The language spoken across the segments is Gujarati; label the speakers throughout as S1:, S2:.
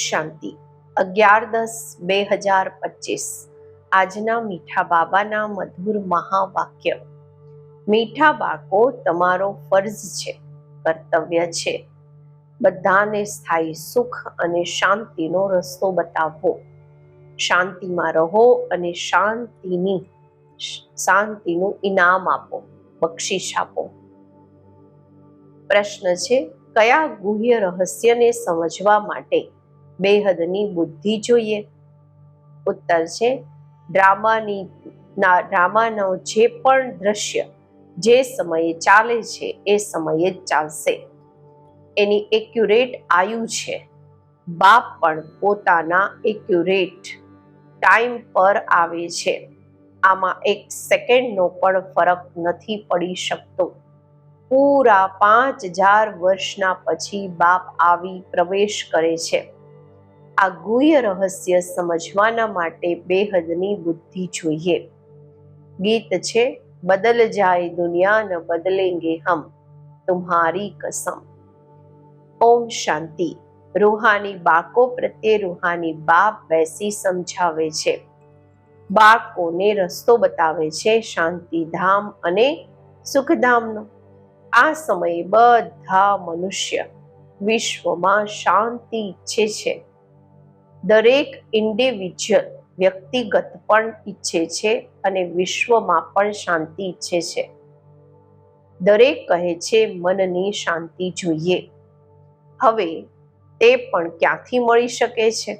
S1: શાંતિ 11/10/2025 આજના મીઠા બાબાના મધુર મહાવાક્ય. મીઠા બાળકો, તમારો ફરજ છે, કર્તવ્ય છે, બધાને સ્થાયી સુખ અને શાંતિનો રસ્તો બતાવવો. શાંતિમાં રહો અને શાંતિનું ઇનામ આપો, બક્ષિસ આપો. પ્રશ્ન છે, કયા ગુહ્ય રહસ્યને સમજવા માટે બેહદની બુદ્ધિ જોઈએ? ઉત્તર છે, ડ્રામાનો જે પણ દ્રશ્ય જે સમયે ચાલે છે એ સમયે જ ચાલશે. એની એક્યુરેટ આયુ છે. બાપ પણ પોતાના એક્યુરેટ ટાઈમ પર આવે છે. આમાં એક સેકન્ડનો પણ ફરક નથી પડી શકતો. પૂરા 5000 વર્ષના પછી બાપ આવી પ્રવેશ કરે છે. આ ગુહ્ય રહસ્ય સમજવાના માટે બેહદની બુદ્ધિ જોઈએ. ગીત છે, બદલ જાય દુનિયા ન બદલેંગે હમ, તુમ્હારી કસમ. ઓમ શાંતિ. રૂહાની બાળકો પ્રત્યે રૂહાની બાપ બેસી સમજાવે છે. બાળકોને રસ્તો બતાવે છે શાંતિધામ અને સુખધામનો. આ સમયે બધા મનુષ્ય વિશ્વમાં શાંતિ ઈચ્છે છે. દરેક ઇન્ડિવિજ્યુઅલ વ્યક્તિગત પણ ઈચ્છે છે અને વિશ્વમાં પણ શાંતિ ઈચ્છે છે. દરેક કહે છે મનની શાંતિ જોઈએ. હવે તે પણ ક્યાંથી મળી શકે છે?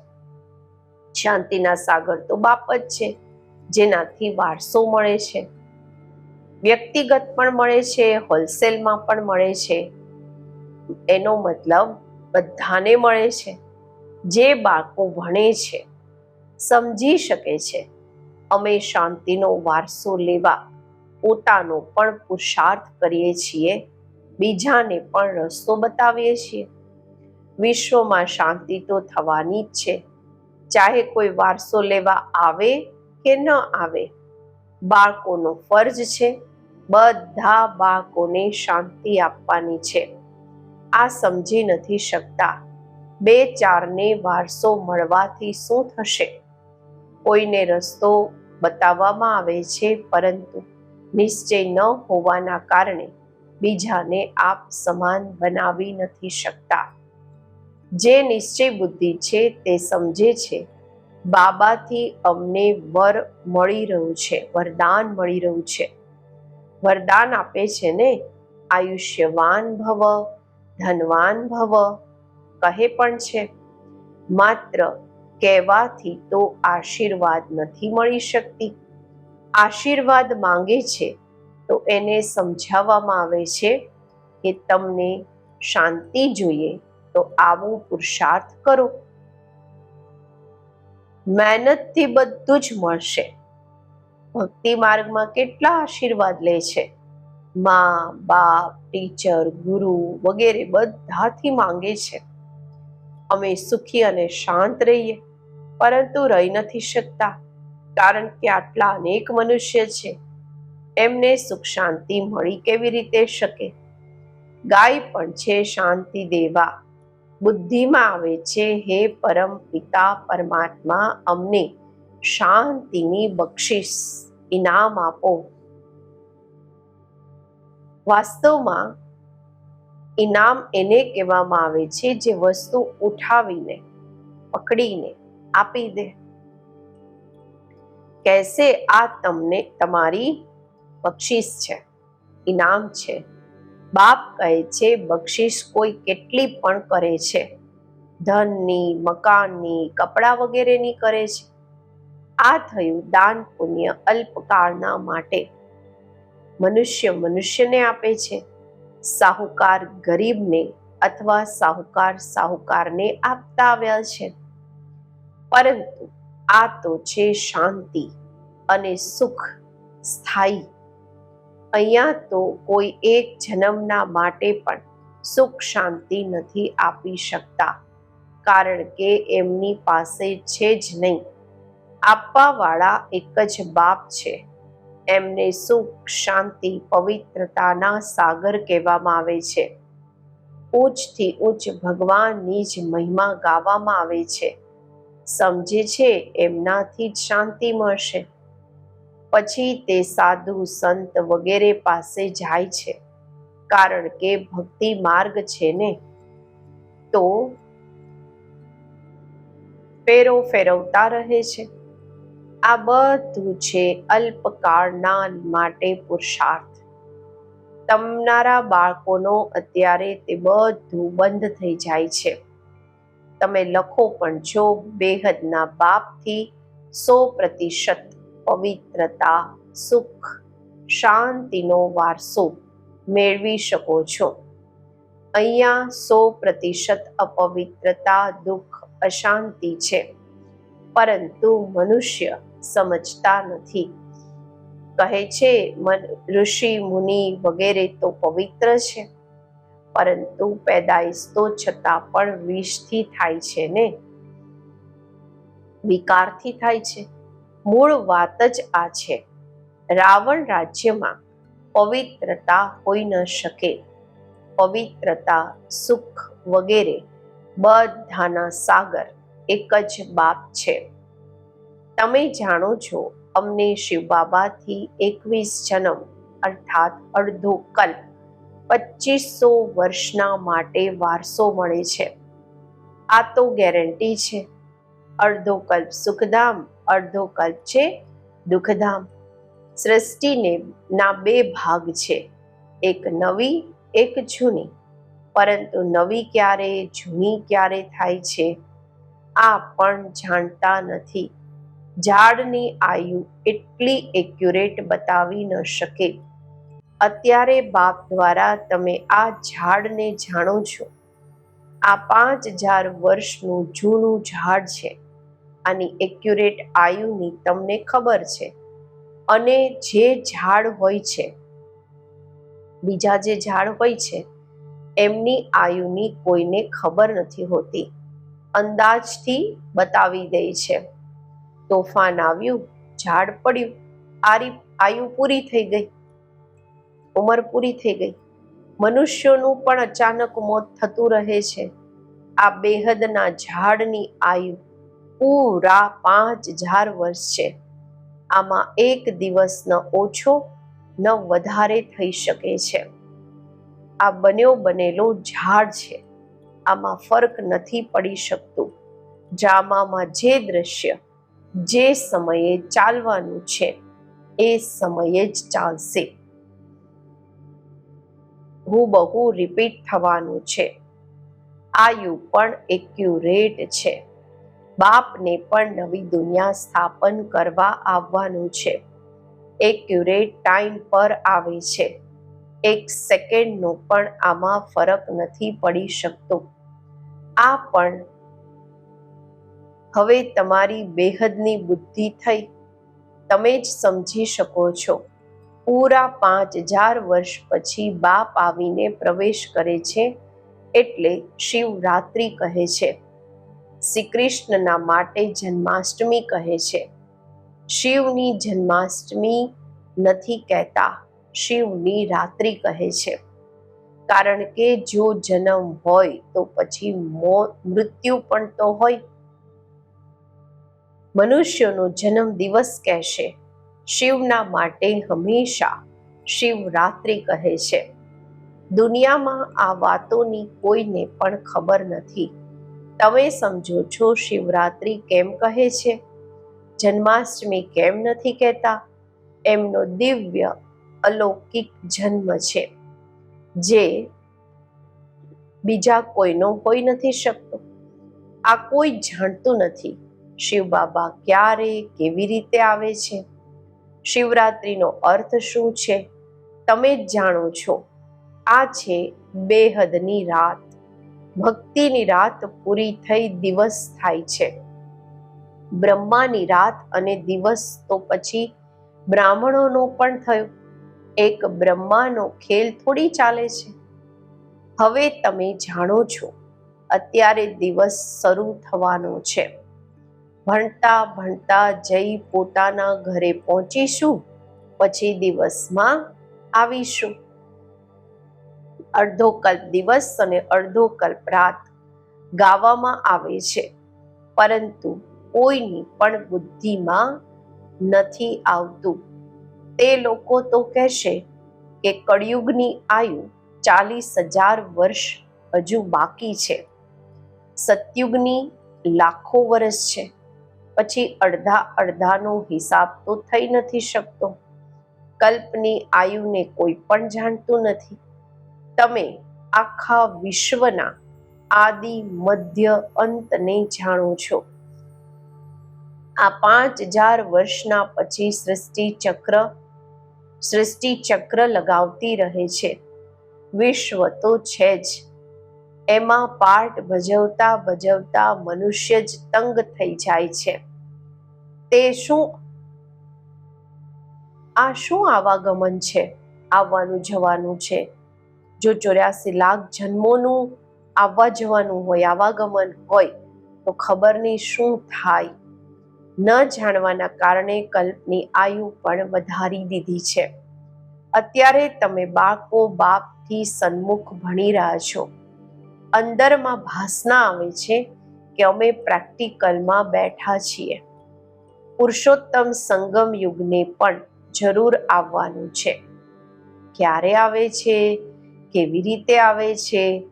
S1: શાંતિના સાગર તો બાપ જ છે, જેનાથી વારસો મળે છે. વ્યક્તિગત પણ મળે છે, હોલસેલમાં પણ મળે છે. એનો મતલબ બધાને મળે છે. જે બાળકો ભણે છે, સમજી શકે છે, અમે શાંતિનો વારસો લેવા પોતાનો પણ પુરુષાર્થ કરીએ છીએ, બીજાને પણ રસ્તો બતાવીએ છીએ. વિશ્વમાં શાંતિ તો થવાની જ છે, ચાહે કોઈ વારસો લેવા આવે કે ન આવે. બાળકોનો ફરજ છે બધા બાળકોને શાંતિ આપવાની છે. આ સમજી નથી શકતા. 2-4ને વારસો મળવાથી શું થશે? કોઈને રસ્તો બતાવવામાં આવે છે, પરંતુ નિશ્ચય ન હોવાના કારણે બીજાને આપ સમાન બનાવી નથી શકતા. જે નિશ્ચય બુદ્ધિ છે તે સમજે છે બાબાથી અમને મળી રહ્યું છે, વરદાન મળી રહ્યું છે. વરદાન આપે છે ને, આયુષ્યવાન ભવ, ધનવાન ભવ કહે પણ છે. માત્ર કહેવાથી તો આશીર્વાદ નથી મળી શકતી. આશીર્વાદ માંગે છે તો એને સમજાવવામાં આવે છે કે તમને શાંતિ જોઈએ તો આવો પુરુષાર્થ કરો. મહેનતથી બધું જ મળશે. ભક્તિ માર્ગમાં કેટલા આશીર્વાદ લે છે. મા, બાપ, ટીચર, ગુરુ વગેરે બધાથી માંગે છે અમે સુખી અને શાંત રહીએ, પરંતુ રહી નથી શકતા, કારણ કે આટલા અનેક મનુષ્ય છે. એમને સુખ શાંતિ મળી કેવી રીતે શકે? ગાય પણ છે શાંતિ દેવા. બુદ્ધિમાં આવે છે, હે પરમ પિતા પરમાત્મા, અમને શાંતિની બક્ષિસ ઇનામ આપો. વાસ્તવમાં ઇનામ એને કહેવામાં આવે છે જે વસ્તુ ઉઠાવીને, પકડીને આપી દે. કહેશે આ તમને તમારી બક્ષિસ છે, ઇનામ છે. બાપ કહે છે બક્ષિસ કોઈ કેટલી પણ કરે છે, ધનની, મકાનની, કપડા વગેરેની કરે છે. આ થયું દાન પુણ્ય અલ્પકાળના માટે. મનુષ્યને આપે છે. સાહુકાર ગરીબને અથવા સાહુકારને આપતા આવ્યા છે. પરંતુ આ તો છે શાંતિ અને સુખ સ્થાયી. અહીંયા તો કોઈ એક જન્મના માટે પણ સુખ શાંતિ નથી આપી શકતા, કારણ કે એમની પાસે છે જ નહીં. આપવાવાળા એક જ બાપ છે. એમને સુખ શાંતિ પવિત્રતાના સાગર કહેવામાં આવે છે. ઉચ્ચથી ઉચ્ચ ભગવાનની જ મહિમા ગાવામાં આવે છે. સમજે છે એમનાથી જ શાંતિ મળશે. પછી તે સાધુ સંત વગેરે પાસે જાય છે, કારણ કે ભક્તિ માર્ગ છે ને. તો ફેરવતા રહે છે. આ બધું છે અલ્પકાળના માટે પુરુષાર્થ. તમારા બાળકોનો અત્યારે તે બધું બંધ થઈ જાય છે. તમે લખો પણ છો, બેહદના બાપથી 100% પવિત્રતા, સુખ, શાંતિનો વારસો મેળવી શકો છો. અહીંયા 100% અપવિત્રતા, દુઃખ, અશાંતિ છે. પરંતુ મનુષ્ય સમજતા નથી. કહે છે ઋષિ મુનિ વગેરે તો પવિત્ર છે, પરંતુ પેદાઈશ તો છતાં પણ વિષથી થાય છે ને, વિકારથી થાય છે. મૂળ વાત જ આ છે. રાવણ રાજ્યમાં પવિત્રતા હોઈ ન શકે. પવિત્રતા, સુખ વગેરે બધાના સાગર એક જ બાપ છે. તમે જાણો છો, અમને શિવબાબાથી 21 જન્મ અર્થાત અડધો કલ્પ 2500 વર્ષના માટે વારસો મળે છે. આ તો ગેરંટી છે. અડધો કલ્પ સુખધામ, અડધો કલ્પ છે દુઃખધામ. સૃષ્ટિને ના બે ભાગ છે, એક નવી, એક જૂની. પરંતુ નવી ક્યારે, જૂની ક્યારે થાય છે, આ પણ જાણતા નથી. ઝાડની આયુ એટલી એક્યુરેટ બતાવી ન શકે. અત્યારે બાપ દ્વારા તમે આ ઝાડને જાણો છો. આ 5000 વર્ષનું જૂનું ઝાડ છે. આની એક્યુરેટ આયુની તમને ખબર છે. અને જે ઝાડ હોય છે, બીજા જે ઝાડ હોય છે, એમની આયુની કોઈને ખબર નથી હોતી. અંદાજથી બતાવી દે છે. તોફાન આવ્યું, ઝાડ પડ્યું, આયુ પૂરી થઈ ગઈ, ઉંમર પૂરી થઈ ગઈ. મનુષ્યોનું પણ અચાનક મોત થતું રહે છે. આ બેહદના ઝાડની આયુ પૂરા 5000 વર્ષ છે. આમાં એક દિવસ ન ઓછો ન વધારે થઈ શકે છે. આ બનેલો ઝાડ છે. આમાં ફરક નથી પડી શકતું. ડ્રામામાં જે દ્રશ્ય જે સમયે ચાલવાનું છે, એ સમયે જ ચાલશે. બહુ રિપીટ થવાનું છે. આયુ પણ એક્યુરેટ છે. બાપને પણ નવી દુનિયા સ્થાપન કરવા આવવાનું છે. એક્યુરેટ ટાઈમ પર આવે છે. 1 સેકન્ડનો પણ આમાં ફરક નથી પડી શકતો. આ પણ હવે તમારી બેહદની બુદ્ધિ થઈ. તમે જ સમજી શકો છો. પૂરા 5000 વર્ષ પછી બાપ આવીને પ્રવેશ કરે છે, એટલે શિવરાત્રિ કહે છે. શ્રી કૃષ્ણના માટે જન્માષ્ટમી કહે છે. શિવની જન્માષ્ટમી નથી કહેતા, શિવની રાત્રિ કહે છે. કારણ કે જો જન્મ હોય તો પછી મૃત્યુ પણ તો હોય. મનુષ્યનો જન્મ દિવસ કહેશે. શિવના માટે હંમેશા શિવરાત્રિ કહે છે. દુનિયામાં આ વાતોની કોઈને પણ ખબર નથી. તમે સમજો છો શિવરાત્રિ કેમ કહે છે, જન્માષ્ટમી કેમ નથી કહેતા? એમનો દિવ્ય અલૌકિક જન્મ છે, જે બીજા કોઈનો હોઈ નથી શકતો. આ કોઈ જાણતું નથી. શિવ બાબા ક્યારે, કેવી રીતે આવે છે, શિવરાત્રિનો અર્થ શું છે, તમે જ જાણો છો. આ છે બેહદની રાત. ભક્તિની રાત પૂરી થઈ દિવસ થાય છે. બ્રહ્માની રાત અને દિવસ તો પછી બ્રાહ્મણોનો પણ થયો. એક બ્રહ્માનો ખેલ થોડી ચાલે છે. હવે તમે જાણો છો. અત્યારે દિવસ શરૂ થવાનો છે. ભણતા ભણતા જઈ પોતાના ઘરે પહોંચીશું, પછી દિવસમાં આવીશું. અડધો કલ્પ દિવસ અને અડધો કલ્પ રાત ગાવામાં આવે છે, પરંતુ કોઈની પણ બુદ્ધિમાં નથી આવતું. તે લોકો તો કહેશે કે કળિયુગની આયુ 40,000 વર્ષ હજુ બાકી છે, સતયુગની લાખો વર્ષ છે. પછી અડધાનો હિસાબ તો થઈ નથી શકતો. કલ્પની આયુને કોઈ પણ જાણતું નથી. તમે આખા વિશ્વના આદિ, મધ્ય, અંતને જાણો છો. આ 5,000 વર્ષના પછી સૃષ્ટિ ચક્ર લગાવતી રહે છે. વિશ્વ તો છે જ, એમાં પાર્ટ ભજવતા ભજવતા મનુષ્ય જ તંગ થઈ જાય છે. તે શું આવાગમન છે, આવવાનું જવાનું છે. જો 84 લાખ જન્મોનું આવવા જવાનું હોય, આવાગમન હોય, તો ખબર નહીં શું થાય. ન જાણવાના કારણે કલ્પની આયુ પણ વધારી દીધી છે. અત્યારે તમે બાળકો બાપથી સન્મુખ ભણી રહ્યા છો. અંદરમાં ભાસના આવે છે કે અમે પ્રેક્ટિકલમાં બેઠા છીએ. પુરુષોત્તમ સંગમ યુગને પણ જરૂર આવવાનું છે. ક્યારે આવે છે, કેવી રીતે આવે છે,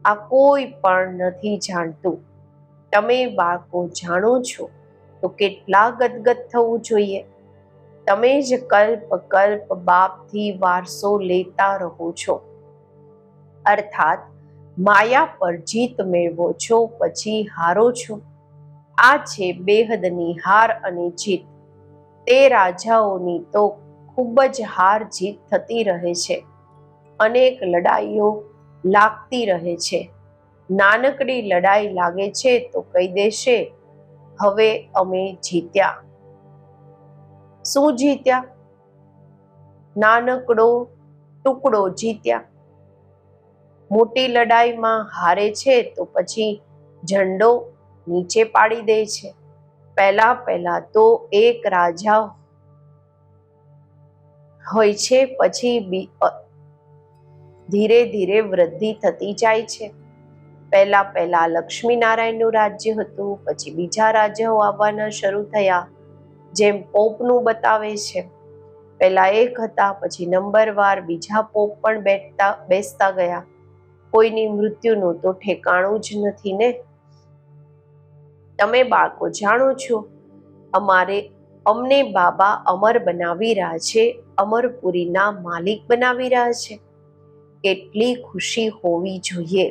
S1: આ કોઈ પણ નથી જાણતું. તમે બાળકો જાણો છો તો કેટલા ગદગદ થવું જોઈએ. તમે જ કલ્પ બાપથી વારસો લેતા રહો છો, અર્થાત માયા પર જીત મેળવો છો, પછી હારો છો. આ છે બેહદની હાર અને જીત. તે રાજાઓની તો ખૂબ જ હાર જીત થતી રહે છે. અનેક લડાઈઓ લાગતી રહે છે. નાનકડી લડાઈ લાગે છે તો કહી દેશે, હવે અમે જીત્યા. શું જીત્યા? નાનકડો ટુકડો જીત્યા. મોટી લડાઈમાં હારે છે તો પછી ઝંડો નીચે પાડી દે છે. પહેલા તો એક રાજા હોય છે, પછી ધીરે ધીરે વૃદ્ધિ થતી જાય છે. પહેલા લક્ષ્મીનારાયણનું રાજ્ય હતું, પછી બીજા રાજાઓ આવવાના શરૂ થયા, જેમ પોપનું બતાવે છે. પહેલા એક હતા, પછી નંબરવાર બીજા પોપ પણ બેસતા ગયા. કોઈની મૃત્યુનું તો ઠેકાણું જ નથી ને. તમે બાળકો જાણો છો, અમને બાબા અમર બનાવી રહ્યા છે, અમરપુરીના માલિક બનાવી રહ્યા છે. કેટલી ખુશી હોવી જોઈએ.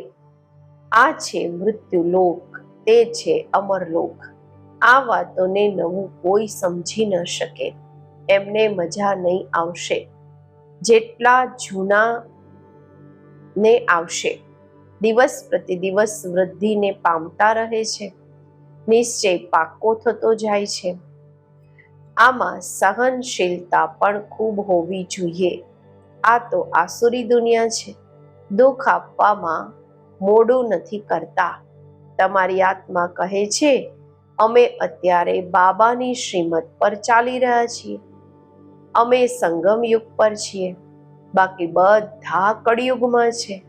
S1: આ છે મૃત્યુલોક, તે છે અમરલોક. આ વાતોને નવું કોઈ સમજી ન શકે. એમને મજા નહીં આવશે, જેટલા જૂના ને આવશે. દિવસ પ્રતિદિવસ વૃદ્ધિને પામતા રહે છે. નિશ્ચય પાકો થતો જાય છે. આમાં સહનશીલતા પણ ખૂબ હોવી જોઈએ. આ તો આસુરી દુનિયા છે. દુઃખ આપવામાં મોડું નથી કરતા. તમારી આત્મા કહે છે, અમે અત્યારે બાબાની શ્રીમત પર ચાલી રહ્યા છીએ. અમે સંગમ યુગ પર છીએ, બાકી બધા કળિયુગમાં છે.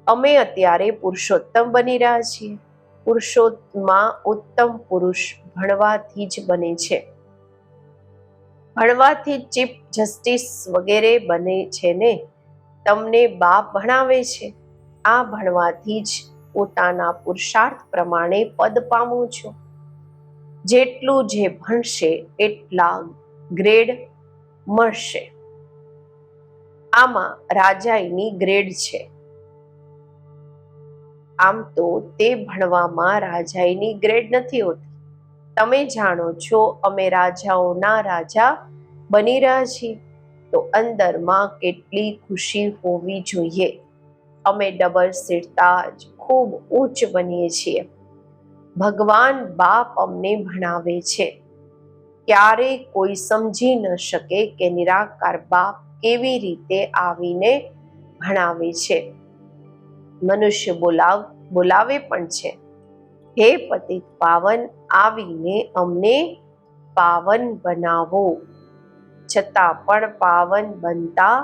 S1: અમે અત્યારે પુરુષોત્તમ બની રહ્યા છીએ. પુરુષોત્તમમાં ઉત્તમ પુરુષ ભણવાથી જ બને છે. ભણવાથી ચીફ જસ્ટિસ વગેરે બને છે ને. તમને બાપ ભણાવે છે. આ ભણવાથી જ પોતાના પુરુષાર્થ પ્રમાણે પદ પામો છો. જેટલું જે ભણશે એટલા ગ્રેડ મળશે. આમાં રાજાઈની ગ્રેડ છે. આમ તો તે ભણવામાં રાજાઈની ગ્રેડ નથી હોતી. તમે જાણો છો, અમે રાજાઓના રાજા બની રહ્યા છીએ, તો અંદરમાં કેટલી ખુશી હોવી જોઈએ. અમે ડબલ સીટતા જ ખૂબ ઉચ્ચ બનીએ છીએ. ભગવાન બાપ અમને ભણાવે છે. ક્યારેય કોઈ સમજી ન શકે કે નિરાકાર બાપ કેવી રીતે આવીને ભણાવે છે. મનુષ્ય બોલાવે પણ છે, હે પતિત પાવન, આવીને અમને પાવન બનાવો. છતાં પણ પાવન બનતા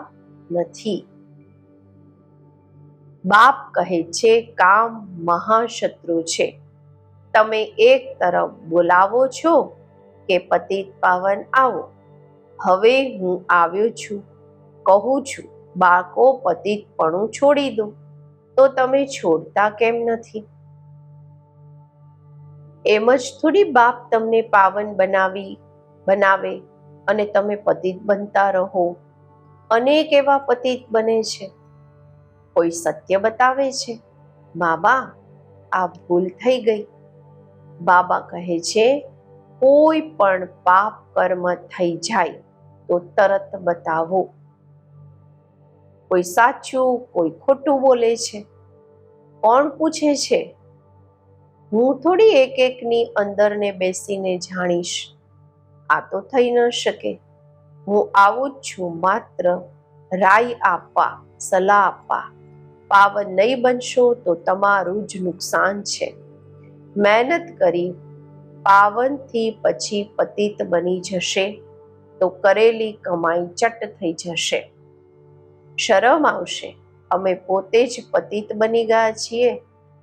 S1: નથી. બાપ કહે છે કામ મહાશત્રુ છે. તમે એક તરફ બોલાવો છો કે પતિત પાવન આવો. હવે હું આવ્યો છું, કહું છું બાળકો પતિતપણું છોડી દો, તો તમે છોડતા કેમ નથી? એમ જ થોડી બાપ તમને પાવન બનાવે અને તમે પતિત બનતા રહો. અનેક એવા પતિત બને છે. કોઈ સત્ય બતાવે છે, બાબા આ ભૂલ થઈ ગઈ. બાબા કહે છે કોઈ પણ પાપ કર્મ થઈ જાય તો તરત બતાવો. કોઈ સાચું કોઈ ખોટું બોલે છે, કોણ પૂછે છે? હું થોડી એક એકની અંદરને બેસીને જાણીશ. આ તો થઈ ન શકે. હું આવું જ છું માત્ર રાય આપવા, સલાહ આપવા. પાવન નહીં બનશો તો તમારું જ નુકસાન છે. મહેનત કરી પાવનથી પછી પતિત બની જશે તો કરેલી કમાઈ ચટ થઈ જશે. શરમ આવશે. અમે પોતે જ પતિત બની ગયા છીએ,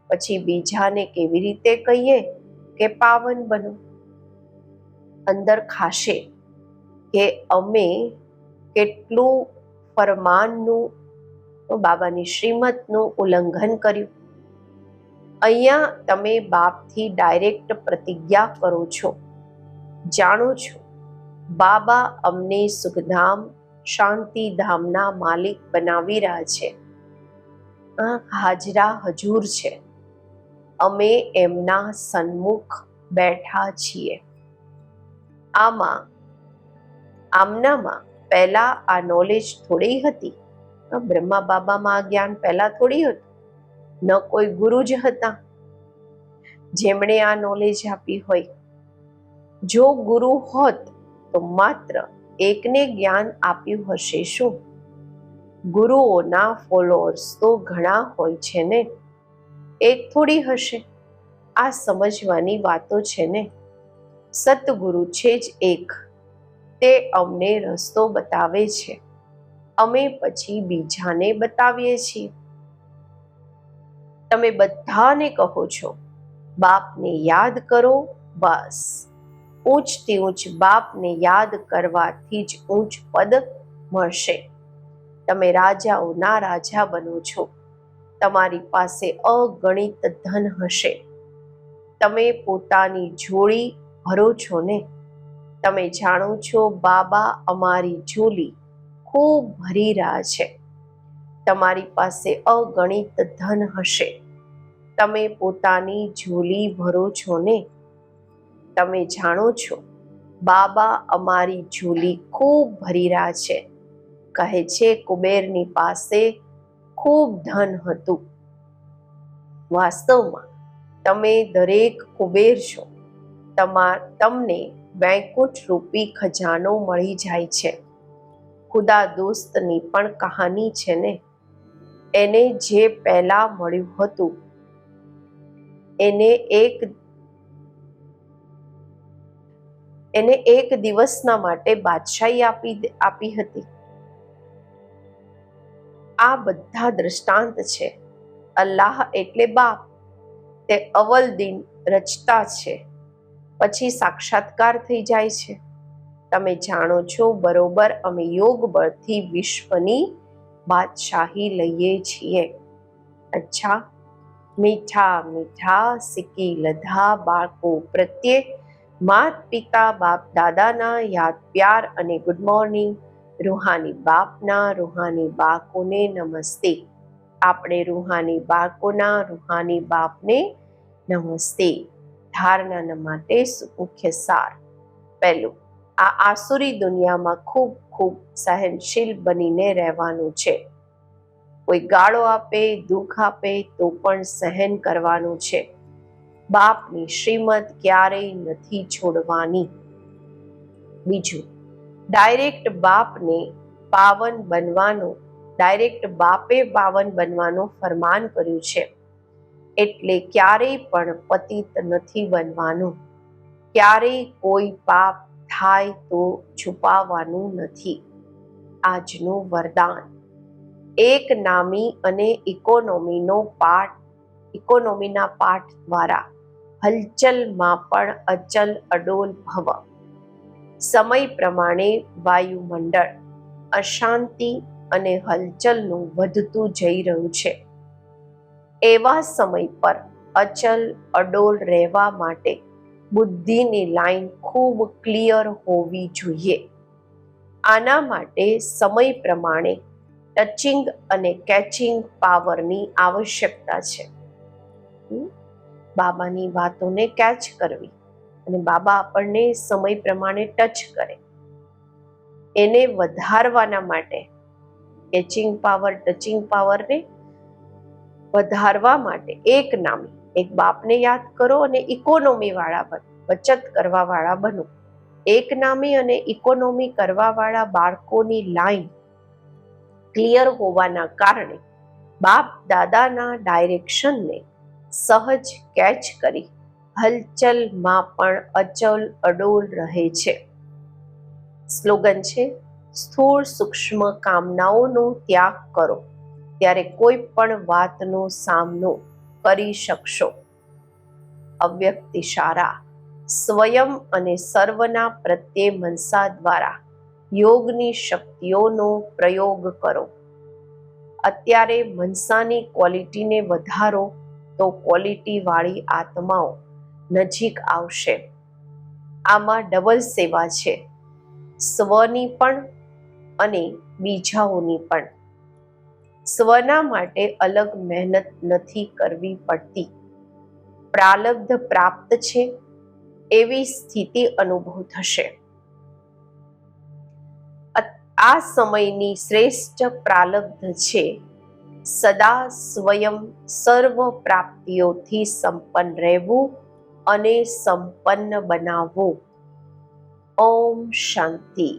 S1: પછી બીજાને કેવી રીતે કહીએ કે પાવન બનો? અંદર ખાશે કે અમે કેટલું ફરમાનનું, બાબાની શ્રીમતનું ઉલ્લંઘન કર્યું. અહીંયા તમે બાપથી ડાયરેક્ટ પ્રતિજ્ઞા કરો છો. જાણો છો બાબા અમને સુખધામ શાંતિધામના માલિક બનાવી રહ્યા છે. હાજરા હજૂર છે. અમે એમના સન્મુખ બેઠા છીએ. આમનામાં પહેલા આ નોલેજ થોડી હતી. બ્રહ્મા બાબામાં આ જ્ઞાન પહેલા થોડી હતું. ન કોઈ ગુરુ જ હતા જેમણે આ નોલેજ આપી હોય. જો ગુરુ હોત તો માત્ર એકને જ્ઞાન આપ્યું હશે શું? ગુરુઓના ફોલોઅર્સ તો ઘણા હોય છે ને, એક થોડી હશે. આ સમજવાની વાતો છે ને. સતગુરુ છે જ એક. તે અમને રસ્તો બતાવે છે, અમે પછી બીજાને બતાવીએ છીએ. તમે બધાને કહો છો બાપને યાદ કરો, બસ ઊંચથી ઊંચ બાપને યાદ કરવાથી જ ઊંચ પદ મળશે. તમે રાજાઓના રાજા બનો છો. તમારી પાસે અગણિત ધન હશે. તમે પોતાની જોડી ભરો છો ને. તમે જાણો છો બાબા અમારી ઝોલી ખૂબ ભરી રહ્યા છે. તમારી પાસે અગણિત ધન હશે. તમે પોતાની ઝોલી ભરો છો ને. તમે જાણો છો બાબા અમારી ઝોલી ખૂબ ભરી રહ્યા છે. કહે છે કુબેરની પાસે ખૂબ ધન હતું. વાસ્તવમાં તમે દરેક કુબેર છો. તમને વૈકુંઠ રૂપી ખજાનો મળી જાય છે. ખુદા દોસ્તની પણ કહાની છે ને. એને જે પહેલા મળ્યું હતું એને એક દિવસના માટે બાદશાહી આપી હતી. આ બધા દ્રષ્ટાંત છે. અલ્લાહ એટલે બાપ. તે અવલ દિન રચતા છે, પછી સાક્ષાત્કાર થઈ જાય છે. તમે જાણો છો બરોબર અમે યોગ બળથી વિશ્વની બાદશાહી લઈએ છીએ. અચ્છા, મીઠા મીઠા સિક્કી લધા બાળકો પ્રત્યે માત પિતા બાપ દાદાના યાદ પ્યાર અને ગુડ મોર્નિંગ. રૂહાની બાપના રૂહાની બાળકોને નમસ્તે. આપણે રૂહાની બાળકોના રૂહાની બાપને નમસ્તે. ધારણા માટે મુખ્ય સાર. પહેલું, આ આસુરી દુનિયામાં ખૂબ ખૂબ સહનશીલ બનીને રહેવાનું છે. કોઈ ગાળો આપે, દુઃખ આપે તો પણ સહન કરવાનું છે. બાપની શ્રીમત ક્યારેય નથી છોડવાની. બીજું, ડાયરેક્ટ બાપે પાવન બનવાનું ફરમાન કર્યું છે. એટલે ક્યારેય પણ પતિત નથી બનવાનું. ક્યારેય કોઈ પાપ થાય તો છુપાવવાનું નથી. આજનું વરદાન. એક નામી અને ઇકોનોમીના પાઠ દ્વારા હલચલમાં પણ અચલ અડોલ ભવ. સમય પ્રમાણે વાયુમંડળ અશાંતિ અને હલચલનું વધતું જઈ રહ્યું છે. એવા સમય પર અચલ અડોલ રહેવા માટે બુદ્ધિની લાઈન ખૂબ ક્લિયર હોવી જોઈએ. આના માટે સમય પ્રમાણે ટચિંગ અને કેચિંગ પાવરની આવશ્યકતા છે. બાબાની વાતોને કેચ કરવી અને બાબા આપણને સમય પ્રમાણે ટચ કરે, એને વધારવાના માટે કેચિંગ પાવર, ટચિંગ પાવરને વધારવા માટે એક નામી, એક બાપને યાદ કરો અને ઇકોનોમી વાળા બનો, બચત કરવા વાળા બનો. એક નામી અને ઇકોનોમી કરવા વાળા બાળકોની લાઈન ક્લિયર હોવાના કારણે બાપ દાદાના ડાયરેક્શનને સહજ કેચ કરી હલચલમાં પણ અચલ અડોલ રહે છે. સ્લોગન છે, સ્થૂળ સૂક્ષ્મ કામનાઓનો ત્યાગ કરો ત્યારે કોઈ પણ વાતનો સામનો કરી શકશો. અવ્યક્ત ઇશારા, સ્વયં અને સર્વના પ્રત્યે મનસા દ્વારા યોગની શક્તિઓનો પ્રયોગ કરો. અત્યારે મનસાની ક્વોલિટીને વધારો તો ક્વોલિટી વાળી આત્માઓ નજીક આવશે. આમાં ડબલ સેવા છે, સ્વની પણ અને બીજાઓની પણ. સ્વના માટે અલગ મહેનત નથી કરવી પડતી. પ્રાલબ્ધ પ્રાપ્ત છે એવી સ્થિતિ અનુભવ થશે. આ સમયની શ્રેષ્ઠ પ્રાલબ્ધ છે સદા સ્વયં સર્વ પ્રાપ્તિઓથી સંપન્ન રહેવું અને સંપન્ન બનાવવું. ઓમ શાંતિ.